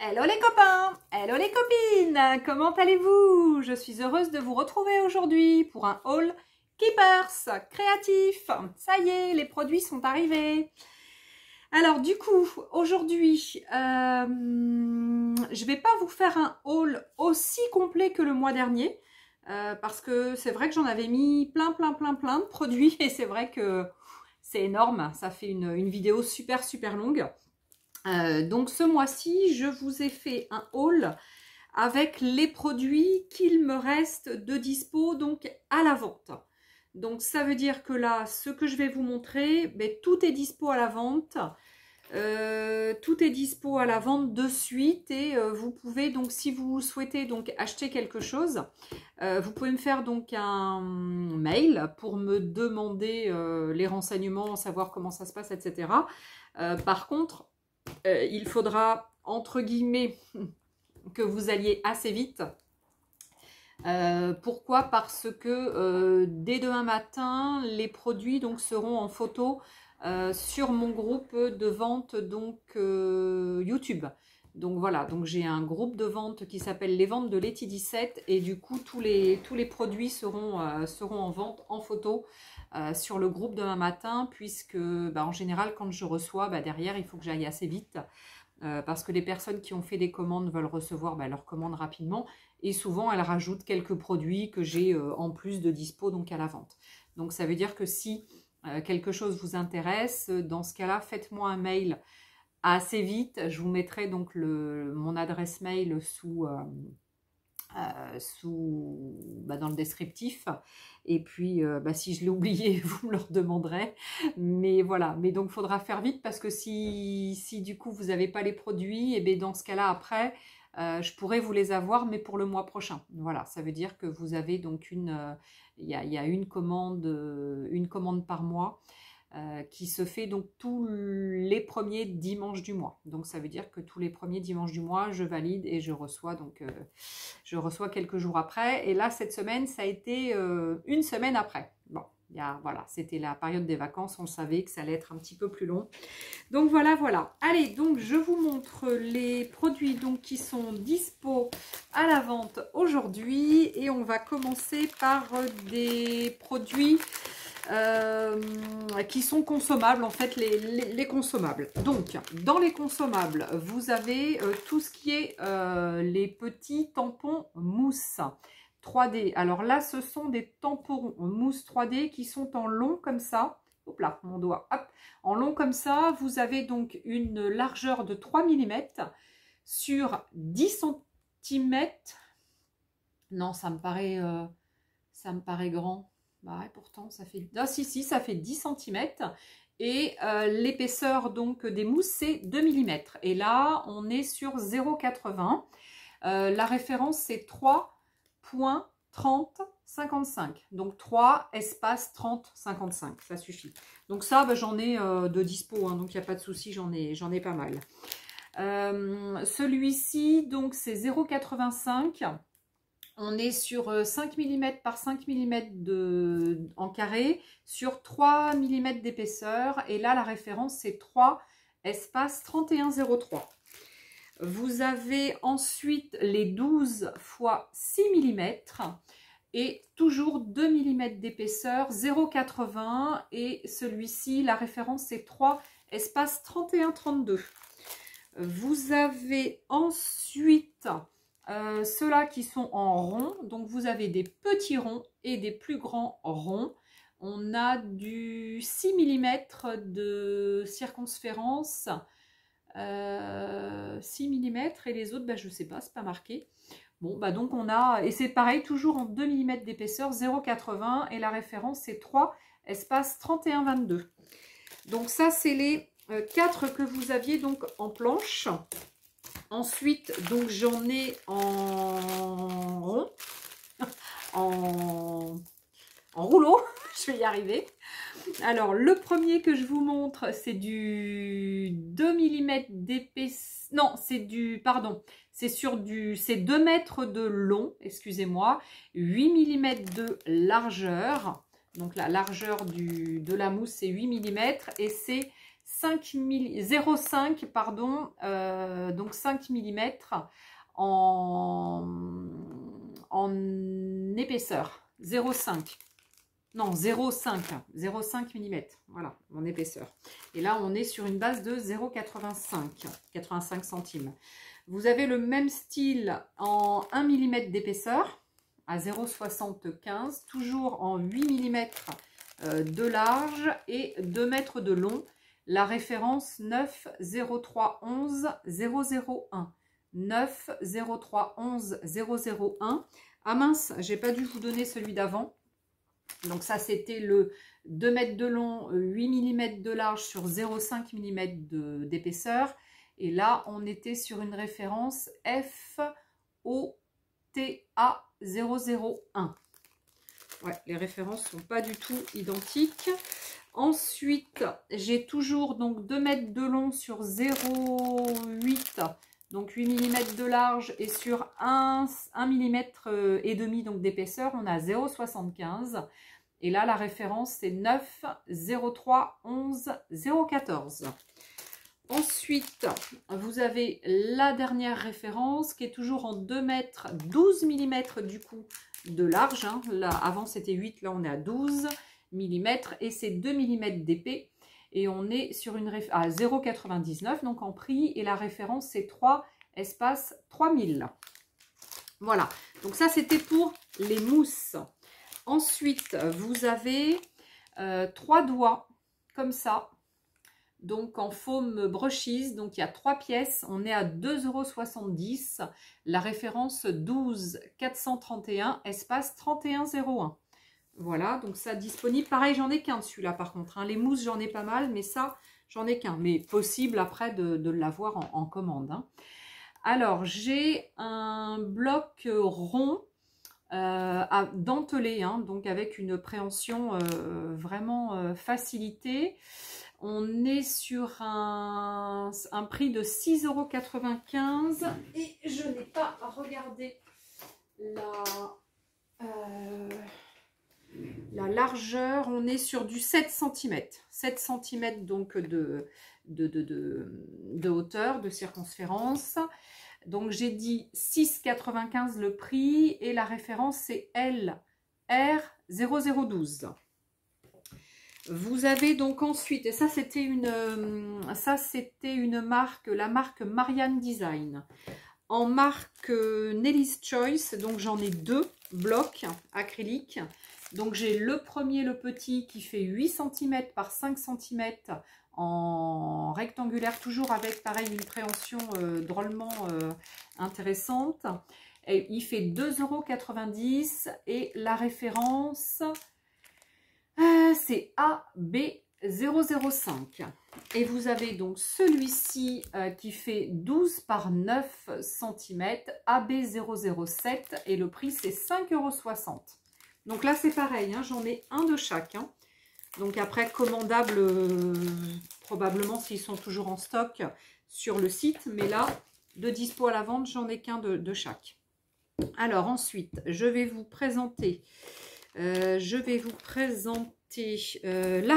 Hello les copains, hello les copines, comment allez-vous? Je suis heureuse de vous retrouver aujourd'hui pour un haul Keepers créatif. Ça y est, les produits sont arrivés. Alors du coup, aujourd'hui, je vais pas vous faire un haul aussi complet que le mois dernier parce que c'est vrai que j'en avais mis plein de produits et c'est vrai que c'est énorme, ça fait une vidéo super longue. Donc ce mois-ci, je vous ai fait un haul avec les produits qu'il me reste de dispo donc à la vente. Donc ça veut dire que là, ce que je vais vous montrer, ben, tout est dispo à la vente. Tout est dispo à la vente de suite et vous pouvez donc, si vous souhaitez donc acheter quelque chose, vous pouvez me faire donc un mail pour me demander les renseignements, savoir comment ça se passe, etc. Par contre, il faudra, entre guillemets, que vous alliez assez vite. Pourquoi? Parce que dès demain matin, les produits donc seront en photo sur mon groupe de vente donc YouTube. Donc voilà, donc j'ai un groupe de vente qui s'appelle les ventes de Letty 17 et du coup tous les produits seront en vente en photo sur le groupe demain matin, puisque en général quand je reçois, derrière il faut que j'aille assez vite parce que les personnes qui ont fait des commandes veulent recevoir leurs commandes rapidement et souvent elles rajoutent quelques produits que j'ai en plus de dispo donc à la vente. Donc ça veut dire que si quelque chose vous intéresse, dans ce cas-là, faites-moi un mail assez vite. Je vous mettrai donc mon adresse mail dans le descriptif. Et puis, si je l'ai oublié, vous me le redemanderez. Mais voilà, mais donc il faudra faire vite parce que si du coup vous n'avez pas les produits, et bien dans ce cas-là, après, je pourrais vous les avoir, mais pour le mois prochain. Voilà, ça veut dire que vous avez donc il y a une commande par mois. Qui se fait donc tous les premiers dimanches du mois. Donc ça veut dire que tous les premiers dimanches du mois, je valide et je reçois donc je reçois quelques jours après. Et là cette semaine, ça a été une semaine après. Bon, voilà, c'était la période des vacances, on savait que ça allait être un petit peu plus long. Donc voilà. Allez, donc je vous montre les produits donc qui sont dispo à la vente aujourd'hui et on va commencer par des produits qui sont consommables, en fait les consommables. Donc dans les consommables, vous avez tout ce qui est les petits tampons mousse 3D. Alors là, ce sont des tampons mousse 3D qui sont en long comme ça. Hop là, mon doigt, hop, en long comme ça. Vous avez donc une largeur de 3 mm sur 10 cm. Non, ça me paraît grand. Ouais, pourtant, ça fait... Ah, si, ça fait 10 cm. Et l'épaisseur donc des mousses, c'est 2 mm. Et là, on est sur 0,80. La référence, c'est 3.3055. Donc 3 espace 30,55. Ça suffit. Donc ça, j'en ai de dispo. Hein, donc, il n'y a pas de souci, j'en ai pas mal. Celui-ci, donc, c'est 0,85. On est sur 5 mm par 5 mm en carré, sur 3 mm d'épaisseur. Et là, la référence, c'est 3 espace 31,03. Vous avez ensuite les 12 x 6 mm et toujours 2 mm d'épaisseur, 0,80. Et celui-ci, la référence, c'est 3 espace 31,32. Vous avez ensuite... ceux-là qui sont en rond, donc vous avez des petits ronds et des plus grands ronds. On a du 6 mm de circonférence, 6 mm et les autres, je ne sais pas, c'est pas marqué. Bon, donc on a, et c'est pareil, toujours en 2 mm d'épaisseur, 0,80 et la référence c'est 3 espace 31,22. Donc ça, c'est les 4 que vous aviez donc en planche. Ensuite, donc j'en ai en rond, en rouleau, je vais y arriver. Alors, le premier que je vous montre, c'est du 2 mm d'épaisseur, non, c'est du, pardon, c'est 2 mètres de long, excusez-moi, 8 mm de largeur. Donc la largeur de la mousse, c'est 8 mm et c'est 0,5 pardon, donc 5 mm en épaisseur. 0,5. Non, 0,5 mm, voilà, en épaisseur. Et là, on est sur une base de 85 centimes. Vous avez le même style en 1 mm d'épaisseur, à 0,75, toujours en 8 mm de large et 2 mètres de long. La référence 90311 001. 90311 001. Ah mince, j'ai pas dû vous donner celui d'avant. Donc ça, c'était le 2 mètres de long, 8 mm de large sur 0,5 mm d'épaisseur. Et là, on était sur une référence FOTA 001. Ouais, les références ne sont pas du tout identiques. Ensuite, j'ai toujours donc 2 mètres de long sur 0,8, donc 8 mm de large, et sur 1 mm et demi donc d'épaisseur, on a 0,75. Et là, la référence, c'est 9 03 11 014. Ensuite, vous avez la dernière référence qui est toujours en 2 mètres 12 mm du coup de large. Hein. Là, avant, c'était 8, là, on est à 12 mm et c'est 2 mm d'épais. Et on est sur une à 0,99, donc en prix. Et la référence, c'est 3 espace 3000. Voilà, donc ça, c'était pour les mousses. Ensuite, vous avez 3 doigts comme ça, donc en foam brushes. Donc il y a 3 pièces, on est à 2,70 €. La référence 12 431 espace 3101. Voilà, donc ça disponible. Pareil, j'en ai qu'un de celui-là par contre. Hein. Les mousses, j'en ai pas mal, mais ça, j'en ai qu'un. Mais possible après de l'avoir en commande. Hein. Alors, j'ai un bloc rond à dentelé, hein, donc avec une préhension vraiment facilitée. On est sur un prix de 6,95 € et je n'ai pas regardé la largeur. On est sur du 7 cm. 7 cm donc de hauteur, de circonférence. Donc, j'ai dit 6,95 le prix et la référence, c'est LR0012. Vous avez donc ensuite, et ça, c'était une marque, la marque Marianne Design. En marque Nelly's Choice, donc j'en ai 2 blocs acryliques. Donc, j'ai le premier, le petit, qui fait 8 cm par 5 cm en rectangulaire, toujours avec pareil une préhension drôlement intéressante. Et il fait 2,90 € et la référence c'est AB005. Et vous avez donc celui-ci qui fait 12 par 9 cm, AB007 et le prix c'est 5,60 €. Donc là c'est pareil, hein, j'en ai un de chaque. Hein. Donc après, commandable, probablement s'ils sont toujours en stock sur le site. Mais là, de dispo à la vente, j'en ai qu'un de chaque. Alors ensuite, je vais vous présenter, la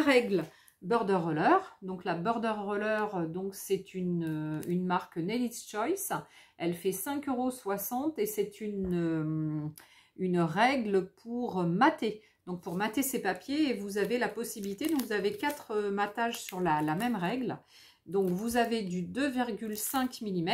règle Border Roller. Donc la Border Roller, donc c'est une marque Nelly's Choice. Elle fait 5,60 € et c'est une règle pour mater. Donc pour mater ces papiers, et vous avez la possibilité, donc vous avez 4 matages sur la même règle. Donc vous avez du 2,5 mm,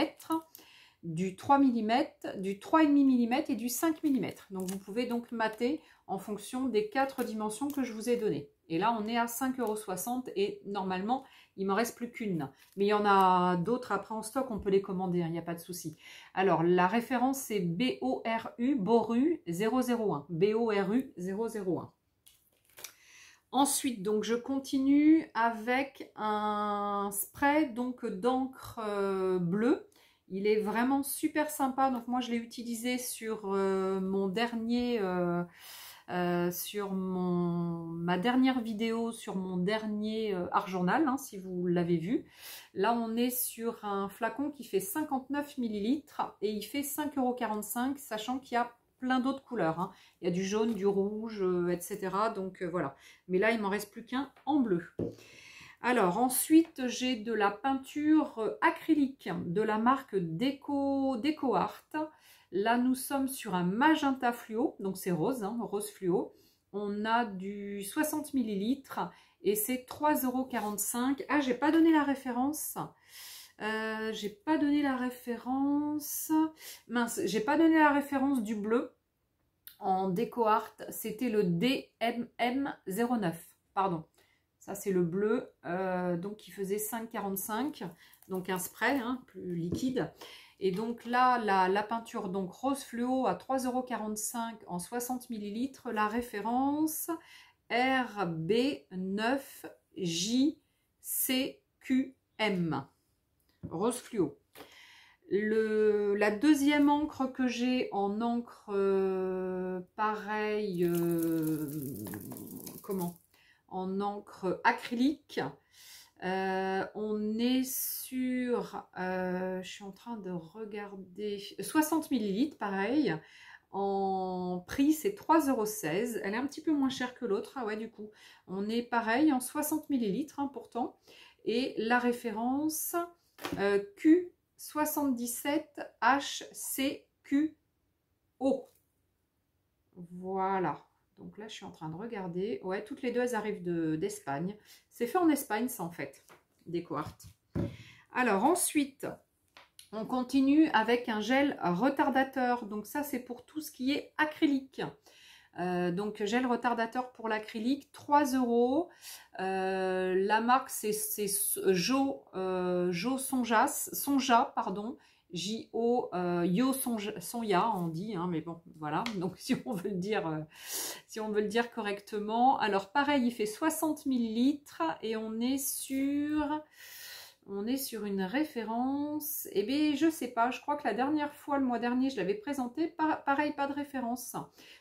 du 3 mm, du 3,5 mm et du 5 mm. Donc vous pouvez donc mater en fonction des 4 dimensions que je vous ai données. Et là on est à 5,60 € et normalement il ne m'en reste plus qu'une. Mais il y en a d'autres après en stock, on peut les commander, il n'y a pas de souci. Alors la référence c'est BORU 001. BORU 001. Ensuite, donc je continue avec un spray donc d'encre bleue. Il est vraiment super sympa. Donc moi je l'ai utilisé sur mon dernier, ma dernière vidéo, sur mon dernier art journal, hein, si vous l'avez vu. Là on est sur un flacon qui fait 59 ml et il fait 5,45 €, sachant qu'il y a plein d'autres couleurs. Hein. Il y a du jaune, du rouge, etc. Donc voilà. Mais là, il m'en reste plus qu'un en bleu. Alors ensuite, j'ai de la peinture acrylique de la marque Déco Art. Là, nous sommes sur un magenta fluo, donc c'est rose, hein, rose fluo. On a du 60 ml et c'est 3,45 €. Ah, j'ai pas donné la référence. J'ai pas donné la référence. Mince, j'ai pas donné la référence du bleu en Déco Art. C'était le DMM09. Pardon. Ça, c'est le bleu, donc qui faisait 5,45. Donc un spray, hein, plus liquide. Et donc là, la peinture donc rose fluo à 3,45 € en 60 ml. La référence RB9JCQM. Rose fluo. La deuxième encre que j'ai en encre pareil, en encre acrylique. On est sur, je suis en train de regarder, 60 ml, pareil. En prix, c'est 3,16 €. Elle est un petit peu moins chère que l'autre. Ah ouais, du coup, on est pareil en 60 ml, hein, pourtant. Et la référence Q77HCQO. Voilà. Donc là, je suis en train de regarder. Ouais, toutes les deux, elles arrivent d'Espagne. C'est fait en Espagne, ça, en fait, Déco Art. Alors, ensuite, on continue avec un gel retardateur. Donc ça, c'est pour tout ce qui est acrylique. Donc, gel retardateur pour l'acrylique, 3 €. La marque, c'est Sonja, pardon. J-O, Yo Sonja, on dit, hein, mais bon, voilà. Donc, si on veut le dire correctement. Alors, pareil, il fait 60 ml et on est sur une référence. Eh bien, je sais pas, je crois que la dernière fois, le mois dernier, je l'avais présenté. Pareil, pas de référence.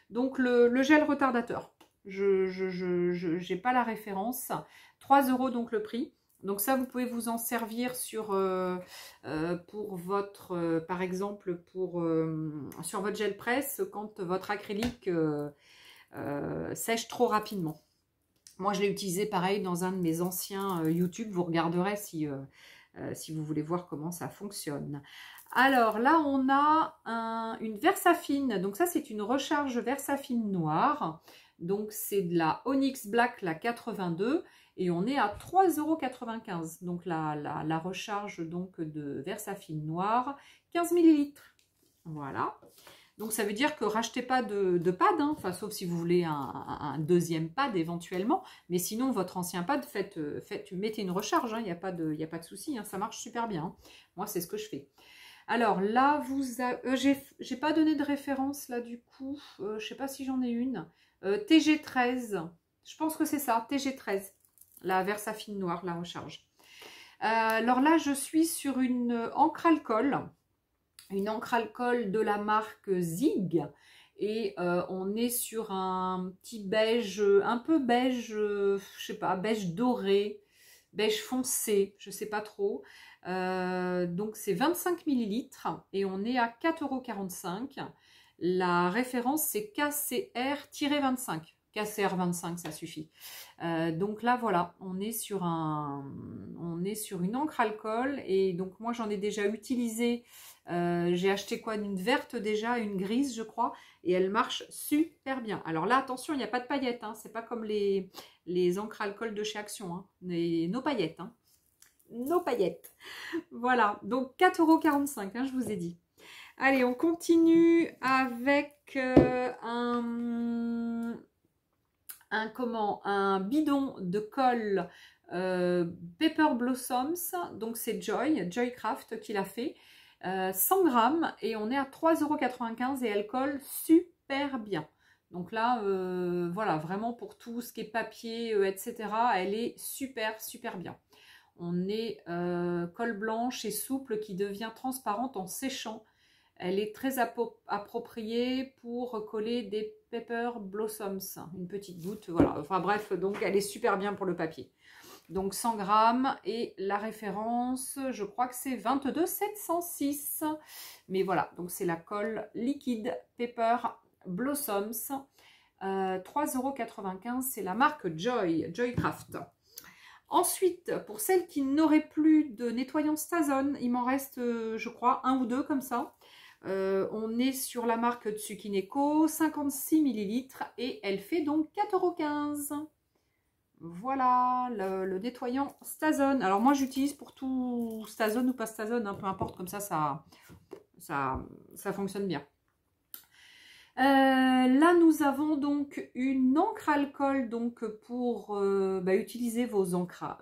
Donc, le gel retardateur. Je n'ai pas la référence. 3 € donc le prix. Donc ça, vous pouvez vous en servir pour votre, par exemple, sur votre gel presse quand votre acrylique sèche trop rapidement. Moi, je l'ai utilisé pareil dans un de mes anciens YouTube. Vous regarderez si vous voulez voir comment ça fonctionne. Alors là, on a une Versafine. Donc ça, c'est une recharge Versafine noire. Donc c'est de la Onyx Black, la 82. Et on est à 3,95 €. Donc la recharge donc, de Versafine noire, 15 ml. Voilà. Donc ça veut dire que rachetez pas de pad, hein, enfin, sauf si vous voulez un deuxième pad éventuellement. Mais sinon, votre ancien pad, mettez une recharge, il n'y a pas de souci, hein, ça marche super bien. Hein. Moi, c'est ce que je fais. Alors là, j'ai pas donné de référence là du coup. Je sais pas si j'en ai une. TG13, je pense que c'est ça, TG13. La Versafine noire, la recharge. Alors là, je suis sur une encre alcool. Une encre alcool de la marque Zig. Et on est sur un petit beige, un peu beige, je sais pas, beige doré, beige foncé, je sais pas trop. Donc c'est 25 ml et on est à 4,45 €. La référence c'est KCR-25. KCR 25, ça suffit. Donc là, voilà, on est sur une encre alcool. Et donc, moi, j'en ai déjà utilisé. J'ai acheté quoi? Une verte déjà, une grise, je crois. Et elle marche super bien. Alors là, attention, il n'y a pas de paillettes. Hein, c'est pas comme les encres alcool de chez Action. Hein, nos paillettes. Hein, nos paillettes. Voilà, donc 4,45 €, hein, je vous ai dit. Allez, on continue avec un bidon de colle Pepper Blossoms. Donc c'est Joycraft qui l'a fait. 100 grammes et on est à 3,95 € et elle colle super bien. Donc là, voilà, vraiment pour tout ce qui est papier, etc. Elle est super bien. On est colle blanche et souple qui devient transparente en séchant. Elle est très appropriée pour coller des Pepper Blossoms, une petite goutte, voilà. Enfin bref, donc elle est super bien pour le papier. Donc 100 grammes et la référence, je crois que c'est 22,706. Mais voilà, donc c'est la colle liquide Pepper Blossoms. 3,95 €, c'est la marque Joycraft. Ensuite, pour celles qui n'auraient plus de nettoyant Stazone, il m'en reste, je crois, un ou deux comme ça. On est sur la marque Tsukineko, 56 ml et elle fait donc 4,15 €. Voilà, le nettoyant Stazone. Alors moi, j'utilise pour tout Stazone ou pas Stazone, hein, peu importe, comme ça fonctionne bien. Là, nous avons donc une encre alcool donc pour utiliser vos encres.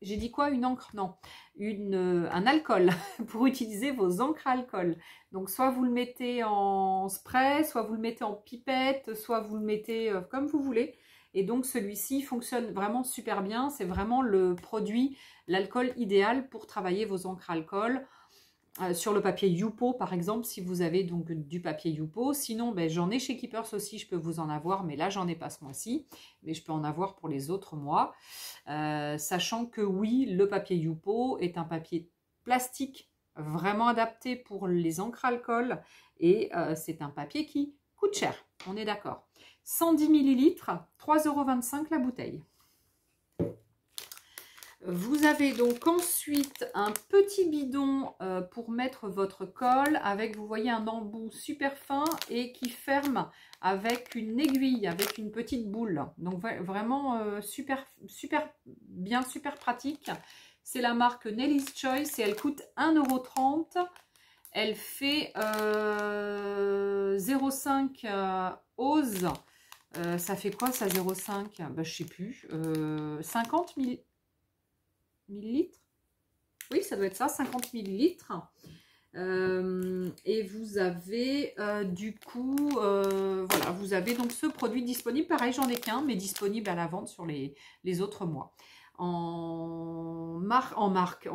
J'ai dit quoi? Une encre? Non, un alcool pour utiliser vos encres alcool. Donc, soit vous le mettez en spray, soit vous le mettez en pipette, soit vous le mettez comme vous voulez. Et donc, celui-ci fonctionne vraiment super bien. C'est vraiment le produit, l'alcool idéal pour travailler vos encres alcool. Sur le papier Yupo par exemple, si vous avez donc du papier Yupo. Sinon, ben, j'en ai chez Keepers aussi, je peux vous en avoir, mais là j'en ai pas ce mois-ci, mais je peux en avoir pour les autres mois. Sachant que oui, le papier Yupo est un papier plastique vraiment adapté pour les encres alcool et c'est un papier qui coûte cher, on est d'accord. 110 ml, 3,25 € la bouteille. Vous avez donc ensuite un petit bidon pour mettre votre colle avec, vous voyez, un embout super fin et qui ferme avec une aiguille, avec une petite boule. Donc vraiment super bien, super pratique. C'est la marque Nelly's Choice et elle coûte 1,30 €. Elle fait 0,5 ose. Ça fait quoi ça 0,5? Ben, je sais plus. 50 millilitres. Oui, ça doit être ça, 50 millilitres. Et vous avez du coup, voilà, vous avez donc ce produit disponible. Pareil, j'en ai qu'un, mais disponible à la vente sur les autres mois. En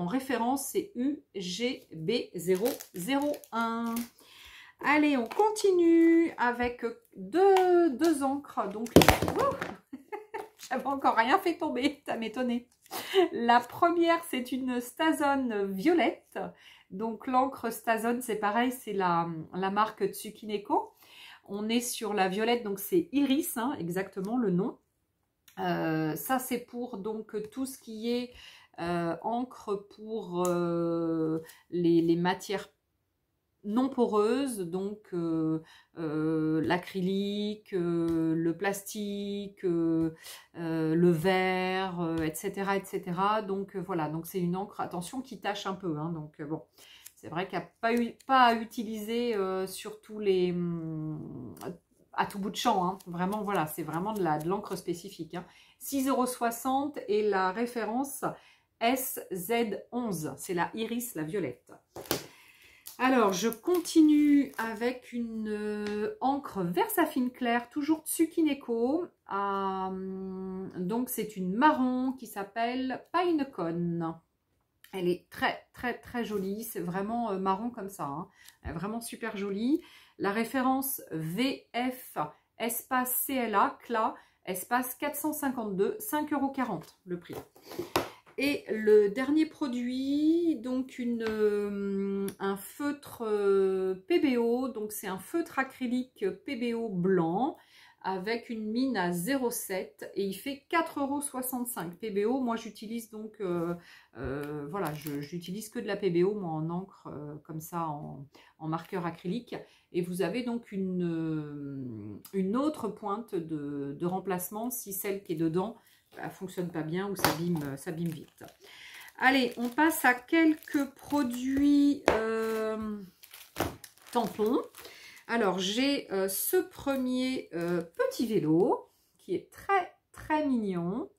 référence, c'est UGB001. Allez, on continue avec deux encres. Donc, j'avais encore rien fait tomber, ça m'étonnait. La première, c'est une Stazone violette. Donc l'encre Stazone, c'est pareil, c'est la marque Tsukineko. On est sur la violette, donc c'est Iris, hein, exactement le nom. Ça, c'est pour donc tout ce qui est encre pour les matières non poreuses, donc l'acrylique, le plastique, le verre, etc., etc. Donc voilà, donc c'est une encre, attention, qui tache un peu, hein, donc bon, c'est vrai qu'il n'y a pas à utiliser sur tous les à tout bout de champ, hein. Vraiment voilà, c'est vraiment de l'encre spécifique, hein. 6,60 € et la référence SZ11, c'est la Iris, la violette. Alors, je continue avec une encre Versafine claire, toujours Tsukineko. Donc, c'est une marron qui s'appelle Pinecone. Elle est très jolie. C'est vraiment marron comme ça, hein. Elle est vraiment super jolie. La référence VF espace CLA, CLA, espace 452, 5,40 € le prix. Et le dernier produit, donc un feutre PBO, donc c'est un feutre acrylique PBO blanc avec une mine à 0,7 et il fait 4,65 € PBO. Moi j'utilise donc, voilà, j'utilise que de la PBO, moi en encre comme ça, en marqueur acrylique. Et vous avez donc une autre pointe de remplacement si celle qui est dedans fonctionne pas bien ou s'abîme vite. Allez, on passe à quelques produits tampons. Alors, j'ai ce premier petit vélo qui est très mignon.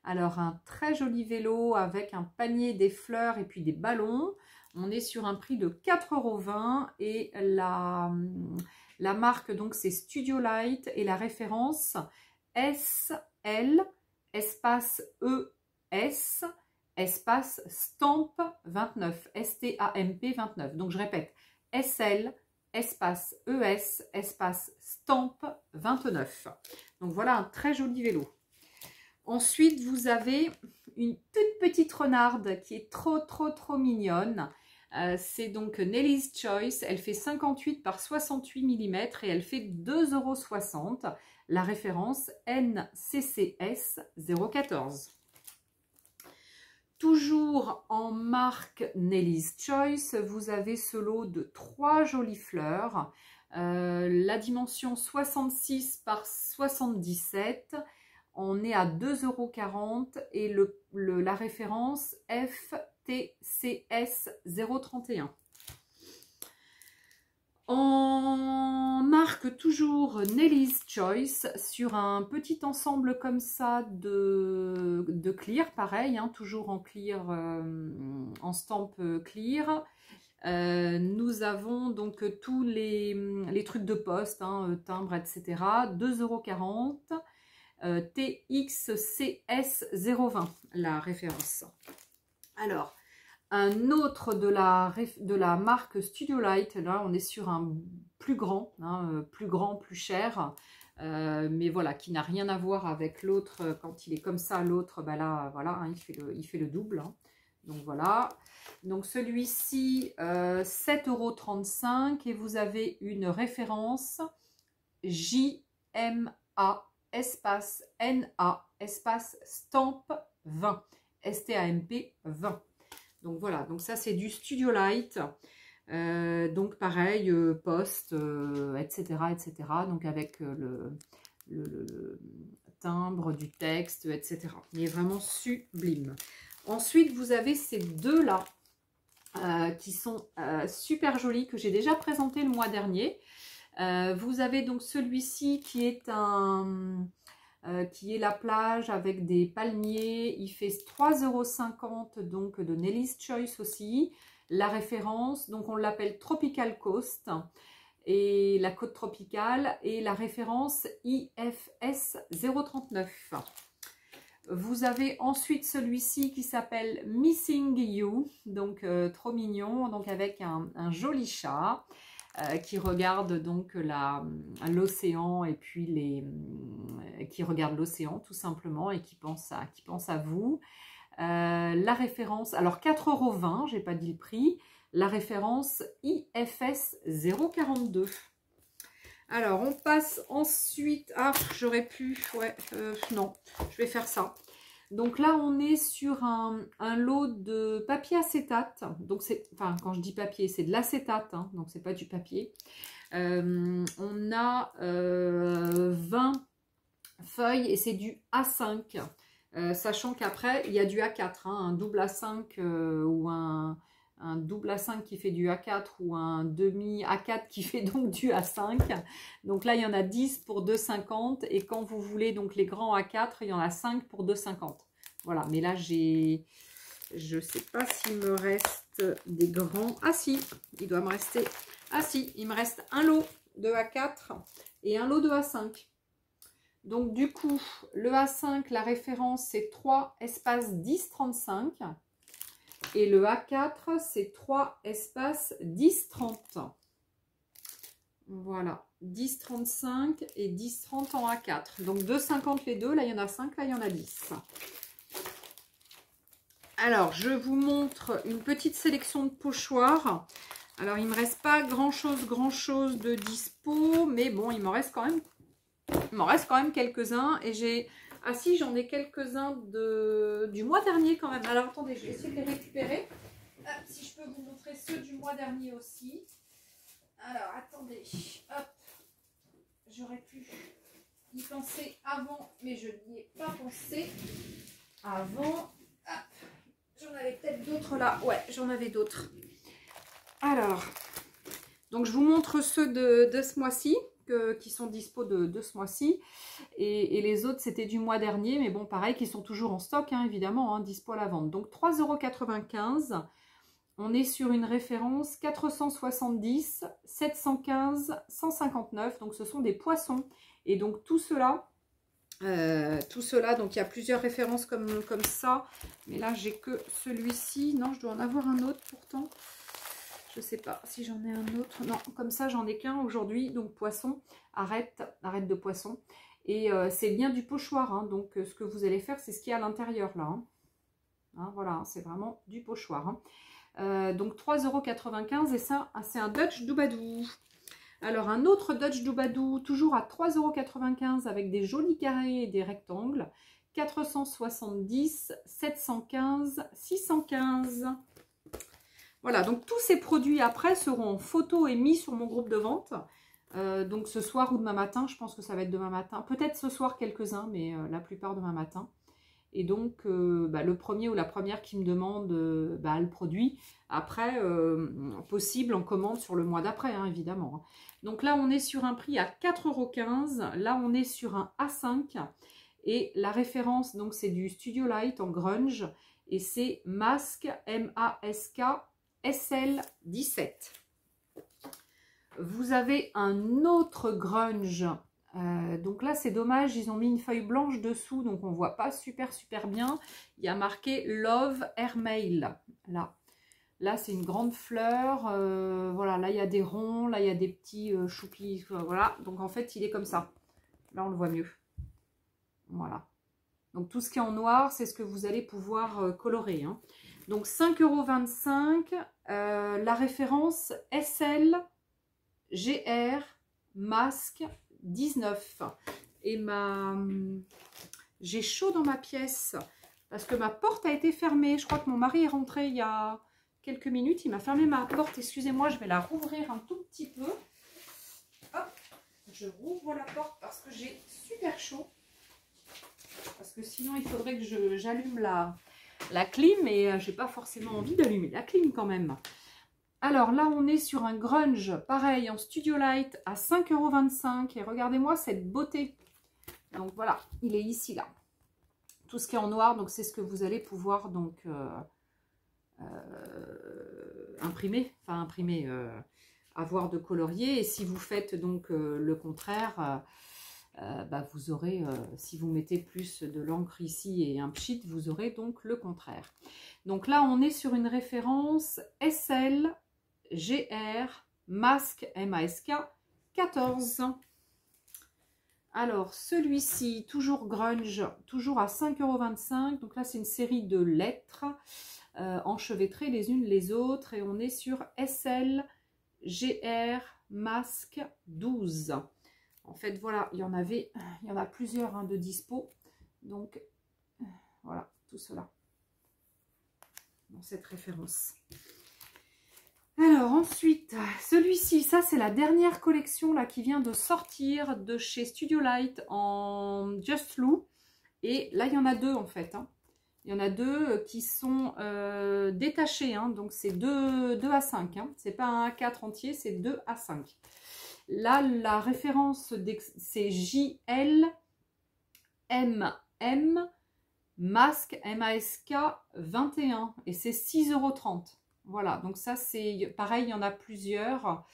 Alors, un très joli vélo avec un panier, des fleurs et puis des ballons. On est sur un prix de 4,20 € et la marque, donc, c'est Studio Light et la référence SL espace ES, espace Stamp 29, STAMP 29. Donc, je répète, SL, espace ES, espace Stamp 29. Donc, voilà un très joli vélo. Ensuite, vous avez une toute petite renarde qui est trop mignonne. C'est donc Nelly's Choice. Elle fait 58 par 68 mm et elle fait 2,60 €. La référence NCCS 014. Toujours en marque Nelly's Choice, vous avez ce lot de 3 jolies fleurs. La dimension 66 par 77. On est à 2,40 € et la référence FTCS 031. On marque toujours Nelly's Choice sur un petit ensemble comme ça de clear, pareil, hein, toujours en clear, en stampe clear. Nous avons donc tous les trucs de poste, hein, timbres, etc. 2,40 €. TXCS 020, la référence. Alors, un autre de la marque Studio Light, là on est sur un plus grand, hein, plus cher, mais voilà, qui n'a rien à voir avec l'autre. Quand il est comme ça, l'autre, bah là, voilà, hein, il fait le double. Hein. Donc voilà. Donc celui-ci, 7,35 € et vous avez une référence JMA espace NA espace stamp 20, STAMP 20. Donc voilà, donc ça c'est du Studio Light, donc pareil, poste, etc., etc. Donc avec le timbre du texte, etc. Il est vraiment sublime. Ensuite, vous avez ces deux-là qui sont super jolis, que j'ai déjà présenté le mois dernier. Vous avez donc celui-ci qui est la plage avec des palmiers. Il fait 3,50 € donc de Nelly's Choice aussi. La référence, donc on l'appelle Tropical Coast et la côte tropicale, et la référence IFS 039. Vous avez ensuite celui-ci qui s'appelle Missing You, donc trop mignon, donc avec un joli chat. Qui regarde donc l'océan et puis qui regarde l'océan tout simplement et qui pense à vous. La référence, alors 4,20 €, j'ai pas dit le prix. La référence IFS 042. Alors on passe ensuite, ah j'aurais pu, ouais, non, je vais faire ça. Donc là, on est sur un lot de papier acétate. Donc, enfin, quand je dis papier, c'est de l'acétate, hein, donc c'est pas du papier. On a 20 feuilles et c'est du A5. Sachant qu'après, il y a du A4, hein, un double A5 ou un double A5 qui fait du A4 ou un demi A4 qui fait donc du A5. Donc là, il y en a 10 pour 2,50 € et quand vous voulez donc les grands A4, il y en a 5 pour 2,50 €. Voilà, mais là, je sais pas s'il me reste des grands. Ah si, il doit me rester. Ah si, il me reste un lot de A4 et un lot de A5. Donc du coup, le A5, la référence, c'est 3 espace 10,35. Et le A4, c'est 3 espace 10,30. Voilà, 10,35 et 10,30 en A4. Donc 2,50 les deux. Là, il y en a 5, là, il y en a 10. Alors, je vous montre une petite sélection de pochoirs. Alors, il ne me reste pas grand-chose de dispo. Mais bon, il m'en reste quand même quelques-uns. Et j'ai... Ah si, j'en ai quelques-uns du mois dernier quand même. Alors attendez, je vais essayer de les récupérer. Si je peux vous montrer ceux du mois dernier aussi. Alors attendez, hop. J'aurais pu y penser avant, mais je n'y ai pas pensé avant. J'en avais peut-être d'autres là. Ouais, j'en avais d'autres. Alors, donc je vous montre ceux de ce mois-ci. Qui sont dispo de ce mois-ci, et les autres c'était du mois dernier, mais bon pareil, qui sont toujours en stock, hein, évidemment, hein, dispo à la vente. Donc 3,95 €, on est sur une référence 470, 715, 159, donc ce sont des poissons, et donc tout cela, donc il y a plusieurs références comme ça, mais là j'ai que celui-ci. Non, je dois en avoir un autre pourtant. Je sais pas si j'en ai un autre. Non, comme ça, j'en ai qu'un aujourd'hui. Donc, poisson, arrête de poisson. Et c'est bien du pochoir. Hein, donc, ce que vous allez faire, c'est ce qu'il y a à l'intérieur, là. Hein, voilà, c'est vraiment du pochoir. Hein. Donc, 3,95 € et ça, c'est un Dutch Doobadoo. Alors, un autre Dutch Doobadoo, toujours à 3,95 € avec des jolis carrés et des rectangles. 470, 715, 615. Voilà, donc tous ces produits après seront en photo et mis sur mon groupe de vente. Donc ce soir ou demain matin, je pense que ça va être demain matin. Peut-être ce soir quelques-uns, mais la plupart demain matin. Et donc le premier ou la première qui me demande le produit. Après, possible en commande sur le mois d'après, hein, évidemment. Donc là, on est sur un prix à 4,15 €. Là, on est sur un A5. Et la référence, donc c'est du Studio Light en grunge. Et c'est Mask, M-A-S-K, SL17. Vous avez un autre grunge. Donc là, c'est dommage, ils ont mis une feuille blanche dessous, donc on ne voit pas super bien. Il y a marqué Love Airmail. Là c'est une grande fleur. Voilà, là, il y a des ronds, là, il y a des petits choupis. Voilà, donc en fait, il est comme ça. Là, on le voit mieux. Voilà. Donc tout ce qui est en noir, c'est ce que vous allez pouvoir colorer. Hein. Donc 5,25 €. La référence SL GR Masque 19. Et j'ai chaud dans ma pièce parce que ma porte a été fermée. Je crois que mon mari est rentré il y a quelques minutes. Il m'a fermé ma porte. Excusez-moi, je vais la rouvrir un tout petit peu. Hop, je rouvre la porte parce que j'ai super chaud. Parce que sinon, il faudrait que j'allume la clim. Et j'ai pas forcément envie d'allumer la clim quand même. Alors là, on est sur un grunge, pareil, en Studio Light à 5,25 €. Et regardez-moi cette beauté. Donc voilà, il est ici, là. Tout ce qui est en noir, donc c'est ce que vous allez pouvoir donc imprimer. Enfin, imprimer, avoir de colorier. Et si vous faites donc le contraire, vous aurez, si vous mettez plus de l'encre ici et un pchit, vous aurez donc le contraire. Donc là, on est sur une référence SL GR Masque MASK 14. Alors celui-ci, toujours grunge, toujours à 5,25 €. Donc là c'est une série de lettres enchevêtrées les unes les autres. Et on est sur SL GR Masque 12. En fait voilà, il y en a plusieurs hein, de dispo. Donc voilà, tout cela dans cette référence. Alors ensuite, celui-ci, ça c'est la dernière collection là qui vient de sortir de chez Studio Light en Just Lou. Et là il y en a deux en fait. Hein. Il y en a deux qui sont détachés. Hein. Donc c'est 2 à 5. Hein. C'est pas un A4 entier, c'est 2 à 5. Là la référence c'est JLMM Masque MASK 21. Et c'est 6,30 €. Voilà, donc ça c'est pareil, il y en a plusieurs.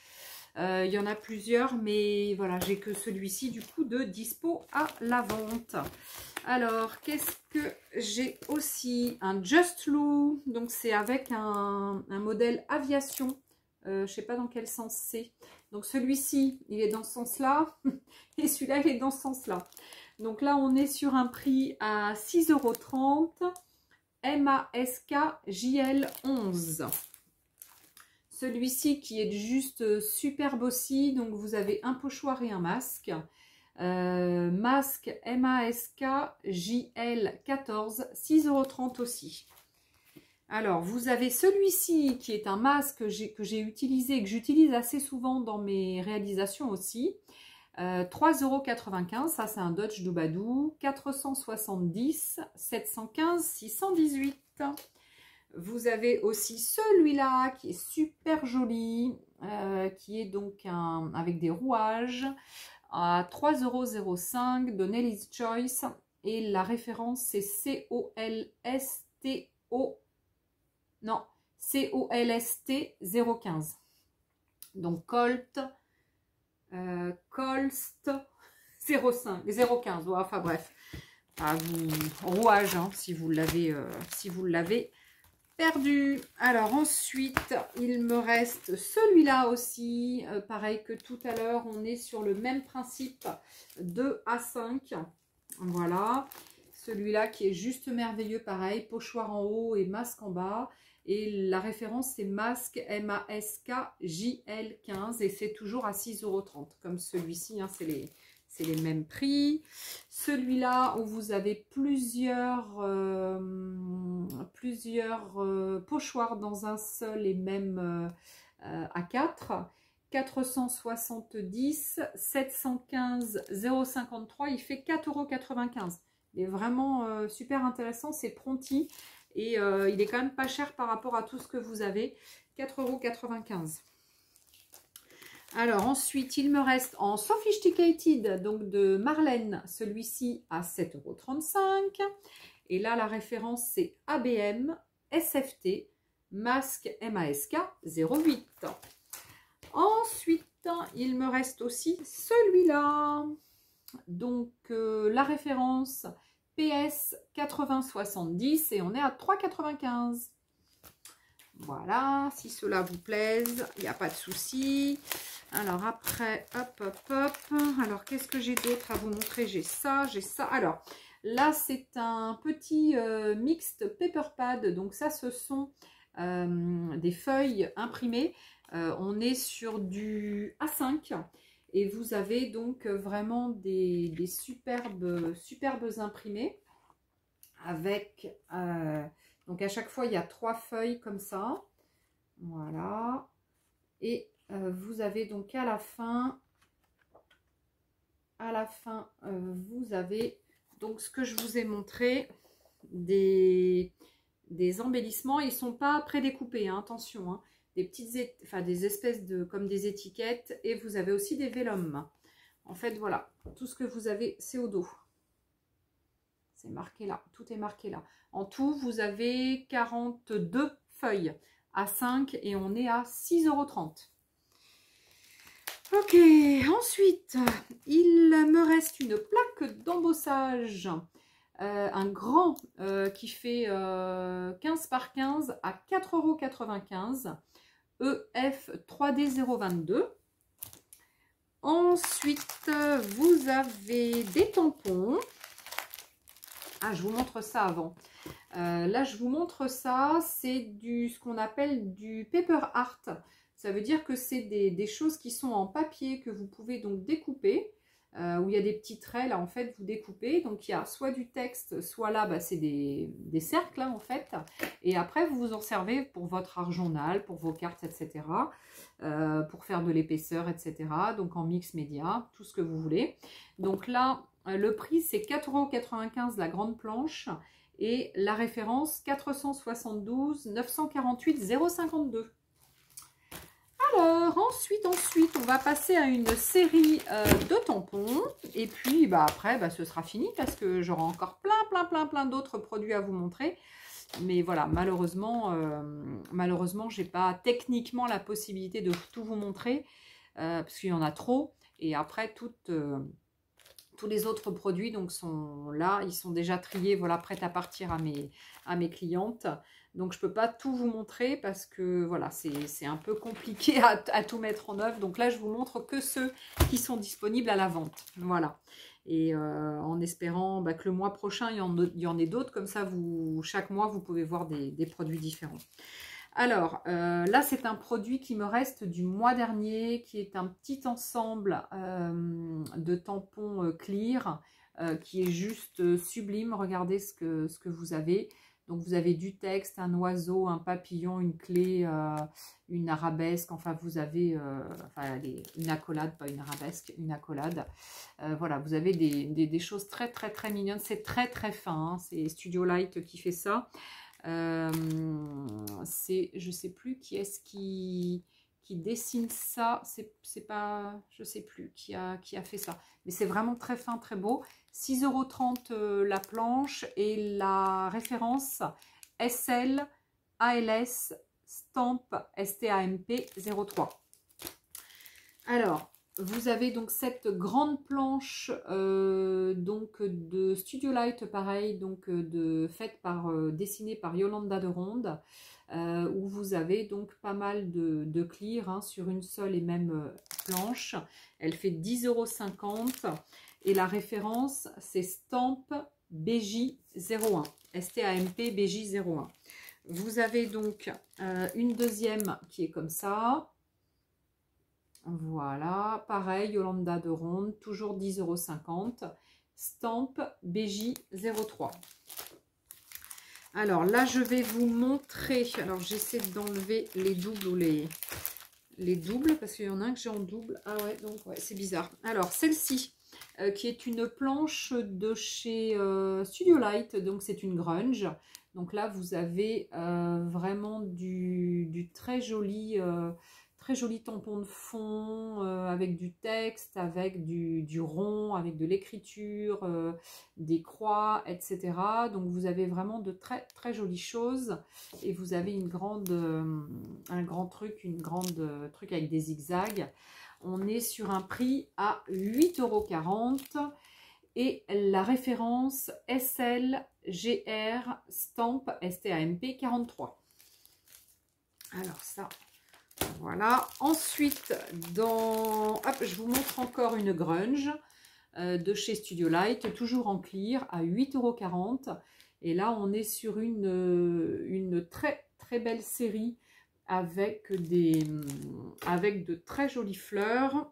Mais voilà, j'ai que celui-ci du coup de dispo à la vente. Alors, qu'est-ce que j'ai aussi? Un Just Lou, donc c'est avec un modèle aviation. Je ne sais pas dans quel sens c'est. Donc celui-ci, il est dans ce sens-là. Et celui-là, il est dans ce sens-là. Donc là, on est sur un prix à 6,30 €. MASK JL 11. Celui-ci qui est juste superbe aussi. Donc vous avez un pochoir et un masque. Masque MASK JL 14, 6,30 € aussi. Alors vous avez celui-ci qui est un masque que j'ai utilisé, que j'utilise assez souvent dans mes réalisations aussi. 3,95 €, ça c'est un Dodge Doubadou, 470, 715, 618. Vous avez aussi celui-là qui est super joli, qui est donc avec des rouages, à 3,05 € de Nelly's Choice. Et la référence c'est COLST 015. Donc Colt. Colst 015, ouais, enfin bref, rouage hein, si vous l'avez perdu. Alors ensuite il me reste celui-là aussi, pareil que tout à l'heure, on est sur le même principe, 2 à 5. Voilà, celui-là qui est juste merveilleux, pareil, pochoir en haut et masque en bas. Et la référence, c'est Masque MASK JL15. Et c'est toujours à 6,30 € comme celui-ci. Hein, c'est les mêmes prix. Celui-là, où vous avez plusieurs pochoirs dans un seul et même à 4. 470, 715, 0,53, il fait 4,95 €. Il est vraiment super intéressant, c'est Pronti et il est quand même pas cher par rapport à tout ce que vous avez, 4,95 €. Alors ensuite, il me reste en Sophisticated, donc de Marlène, celui-ci à 7,35 €. Et là, la référence, c'est ABM SFT, masque MASK 08. Ensuite, il me reste aussi celui-là. Donc, la référence PS 8070 et on est à 3,95 €. Voilà, si cela vous plaise, il n'y a pas de souci. Alors après, hop, hop, hop. Alors, qu'est-ce que j'ai d'autre à vous montrer? J'ai ça, j'ai ça. Alors, là, c'est un petit mixte paper pad. Donc ça, ce sont des feuilles imprimées. On est sur du A5. Et vous avez donc vraiment des superbes imprimés. Avec, donc à chaque fois, il y a 3 feuilles comme ça. Voilà. Et vous avez donc à la fin, vous avez donc ce que je vous ai montré, des embellissements. Ils ne sont pas prédécoupés, hein, attention. Hein, des petites, des espèces de, comme des étiquettes. Et vous avez aussi des vélums. En fait, voilà. Tout ce que vous avez, c'est au dos. C'est marqué là. Tout est marqué là. En tout, vous avez 42 feuilles à 5 et on est à 6,30 €. Ok, ensuite, il me reste une plaque d'embossage, un grand qui fait 15 par 15 à 4,95 €, EF 3D 022. Ensuite, vous avez des tampons. Ah, je vous montre ça avant. Là, je vous montre ça, c'est ce qu'on appelle du paper art. Ça veut dire que c'est des choses qui sont en papier que vous pouvez donc découper, où il y a des petits traits, là, en fait, vous découpez. Donc, il y a soit du texte, soit là, bah, c'est des cercles, là, en fait. Et après, vous vous en servez pour votre art journal, pour vos cartes, etc. Pour faire de l'épaisseur, etc. Donc, en mix média, tout ce que vous voulez. Donc là, le prix, c'est 4,95 € la grande planche. Et la référence 472 948 052. Alors, ensuite, on va passer à une série de tampons. Et puis, bah, après, bah, ce sera fini parce que j'aurai encore plein d'autres produits à vous montrer. Mais voilà, malheureusement, j'ai pas techniquement la possibilité de tout vous montrer parce qu'il y en a trop. Et après, tous les autres produits donc sont là, ils sont déjà triés, voilà, prêts à partir à mes clientes. Donc je peux pas tout vous montrer parce que voilà, c'est un peu compliqué à tout mettre en œuvre. Donc là, je vous montre que ceux qui sont disponibles à la vente. Voilà. Et en espérant bah, que le mois prochain, il y en ait d'autres. Comme ça, chaque mois, vous pouvez voir des produits différents. Alors, là, c'est un produit qui me reste du mois dernier, qui est un petit ensemble de tampons clear, qui est juste sublime. Regardez ce que vous avez. Donc, vous avez du texte, un oiseau, un papillon, une clé, une arabesque. Enfin, vous avez une accolade, pas une arabesque, une accolade. Voilà, vous avez des choses très mignonnes. C'est très fin. Hein. C'est Studio Light qui fait ça. Je sais plus qui est-ce qui dessine ça, c'est pas, je sais plus qui a fait ça, mais c'est vraiment très fin, très beau. 6,30 € la planche et la référence SL ALS Stamp STAMP 03. Alors, vous avez donc cette grande planche donc de Studio Light, pareil, donc dessinée par Yolanda de Ronde, où vous avez donc pas mal de clear hein, sur une seule et même planche. Elle fait 10,50 € et la référence c'est Stamp BJ01, STAMP BJ01. Vous avez donc une deuxième qui est comme ça. Voilà, pareil, Yolanda de Ronde, toujours 10,50 €. Stamp BJ03. Alors là, je vais vous montrer. Alors, j'essaie d'enlever les doubles ou les doubles parce qu'il y en a un que j'ai en double. Ah ouais, donc ouais, c'est bizarre. Alors, celle-ci, qui est une planche de chez Studio Light. Donc, c'est une grunge. Donc là, vous avez vraiment du très joli tampon de fond avec du texte, avec du rond, avec de l'écriture, des croix, etc. Donc vous avez vraiment de très très jolies choses et vous avez un grand truc, truc avec des zigzags. On est sur un prix à 8,40 € et la référence SLGR Stamp STAMP 43. Alors ça... Voilà, ensuite, hop, je vous montre encore une grunge de chez Studio Light, toujours en clear, à 8,40 €. Et là, on est sur une très très belle série avec de très jolies fleurs.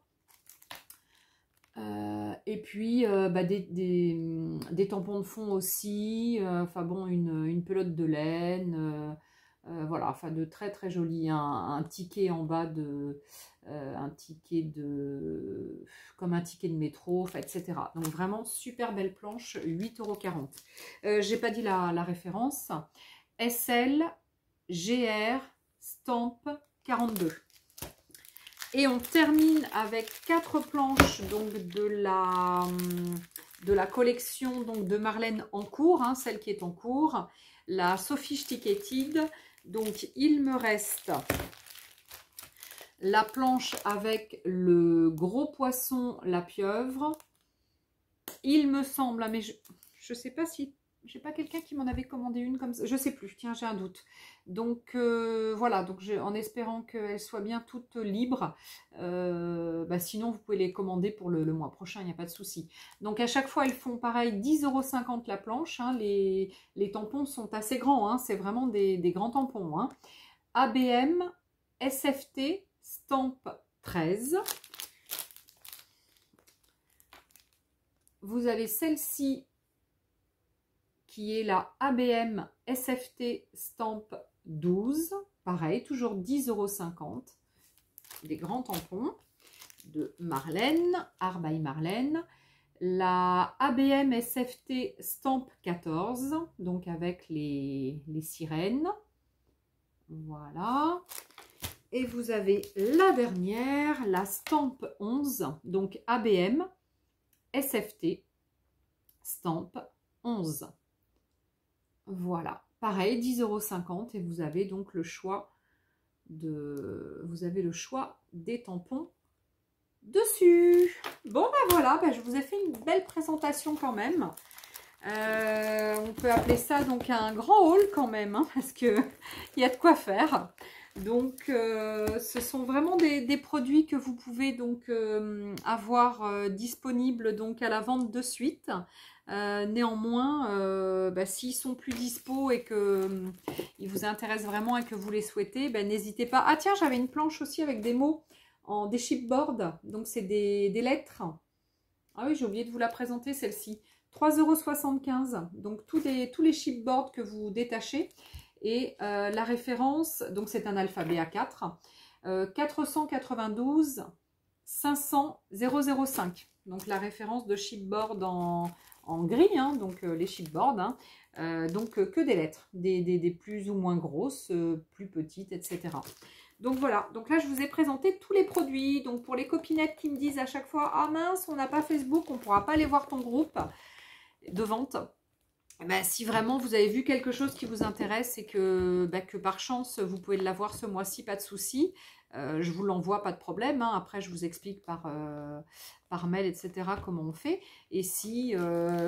Et puis, des tampons de fond aussi, enfin bon, une pelote de laine... voilà, enfin de très très joli, un ticket en bas comme un ticket de métro, enfin, etc. Donc vraiment super belle planche, 8,40 €. J'ai pas dit la référence, SL GR Stamp 42. Et on termine avec 4 planches donc de la collection donc de Marlène en cours, hein, celle qui est en cours, la Sophisticated. Donc, il me reste la planche avec le gros poisson, la pieuvre. Il me semble, mais je ne sais pas si... J'ai pas quelqu'un qui m'en avait commandé une comme ça. Je sais plus, tiens, j'ai un doute. Donc, voilà, donc en espérant qu'elles soient bien toutes libres. Sinon, vous pouvez les commander pour le mois prochain, il n'y a pas de souci. Donc, à chaque fois, elles font pareil, 10,50 € la planche. Hein, les tampons sont assez grands, hein, c'est vraiment des grands tampons. Hein. ABM, SFT, Stamp 13. Vous avez celle-ci, qui est la ABM SFT Stamp 12. Pareil, toujours 10,50 €. Des grands tampons de Marlène, Art by Marlène. La ABM SFT Stamp 14, donc avec les sirènes. Voilà. Et vous avez la dernière, la Stamp 11, donc ABM SFT Stamp 11. Voilà, pareil, 10,50 € et vous avez donc le choix des tampons dessus. Bon ben voilà, je vous ai fait une belle présentation quand même. On peut appeler ça donc un grand haul quand même, hein, parce que il y a de quoi faire. Donc ce sont vraiment des produits que vous pouvez donc avoir disponibles donc à la vente de suite. Néanmoins, s'ils sont plus dispo et que ils vous intéressent vraiment et que vous les souhaitez, n'hésitez pas. Ah tiens, j'avais une planche aussi avec des mots des chipboards, donc c'est des lettres. Ah oui, j'ai oublié de vous la présenter celle-ci. 3,75 €, donc tous les chipboards que vous détachez. Et la référence, donc c'est un alphabet A4, 492 500 005. Donc la référence de chipboard en gris, hein, donc les chipboards, hein, donc que des lettres, des plus ou moins grosses, plus petites, etc. Donc voilà, donc là je vous ai présenté tous les produits. Donc pour les copinettes qui me disent à chaque fois « Ah mince, on n'a pas Facebook, on ne pourra pas aller voir ton groupe de vente », si vraiment vous avez vu quelque chose qui vous intéresse et que par chance vous pouvez l'avoir ce mois-ci, pas de souci, je vous l'envoie, pas de problème. Hein. Après, je vous explique par mail, etc. comment on fait. Et si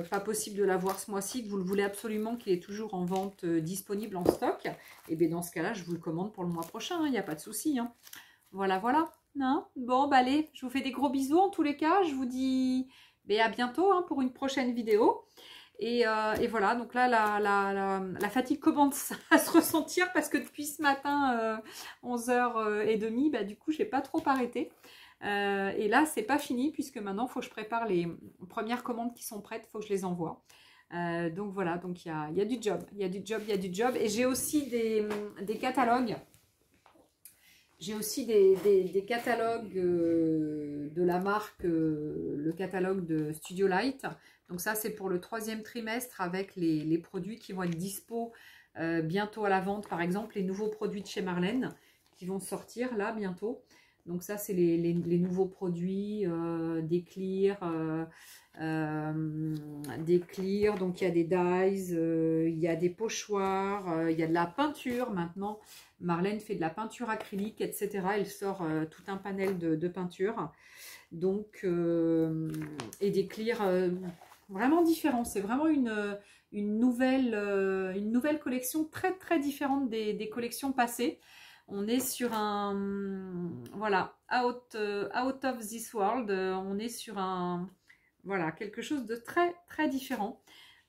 pas possible de l'avoir ce mois-ci, que vous le voulez absolument, qu'il est toujours en vente disponible en stock, et bien dans ce cas-là, je vous le commande pour le mois prochain. Il n'y a pas de souci. Hein. Voilà, voilà. Hein, bon, allez, je vous fais des gros bisous en tous les cas. Je vous dis à bientôt hein, pour une prochaine vidéo. Et voilà, donc là, la fatigue commence à se ressentir parce que depuis ce matin, 11h30, du coup, je n'ai pas trop arrêté. Et là, c'est pas fini puisque maintenant, il faut que je prépare les premières commandes qui sont prêtes. Il faut que je les envoie. Donc voilà, donc il y a du job. Il y a du job, il y a du job. Et j'ai aussi des catalogues. J'ai aussi des catalogues de la marque, le catalogue de Studio Light. Donc ça, c'est pour le 3e trimestre avec les produits qui vont être dispo bientôt à la vente. Par exemple, les nouveaux produits de chez Marlène qui vont sortir là bientôt. Donc ça, c'est les nouveaux produits, des clears, donc il y a des dyes, il y a des pochoirs, il y a de la peinture maintenant. Marlène fait de la peinture acrylique, etc. Elle sort tout un panel de peinture. Donc, et des clears vraiment différents. C'est vraiment une nouvelle collection très très différente des collections passées. On est sur un, voilà, out of this world. On est sur un, voilà, quelque chose de très très différent.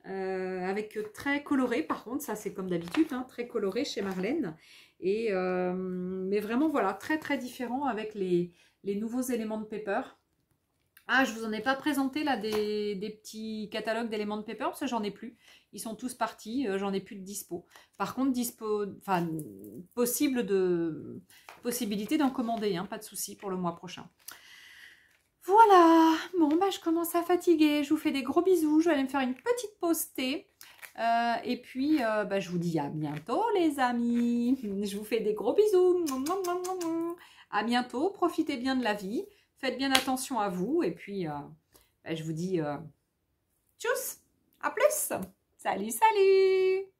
Avec très coloré, par contre, ça c'est comme d'habitude, hein, très coloré chez Marlène. Et, mais vraiment, voilà, très très différent avec les nouveaux éléments de paper. Ah, je vous en ai pas présenté là des petits catalogues d'éléments de paper parce que j'en ai plus. Ils sont tous partis, j'en ai plus de dispo. Par contre, enfin, possibilité d'en commander, hein, pas de souci pour le mois prochain. Voilà, bon bah je commence à fatiguer. Je vous fais des gros bisous. Je vais aller me faire une petite pause thé. Et puis, bah, je vous dis à bientôt les amis. Je vous fais des gros bisous. À bientôt, profitez bien de la vie. Faites bien attention à vous. Et puis, bah, je vous dis tchuss, à plus. Salut, salut.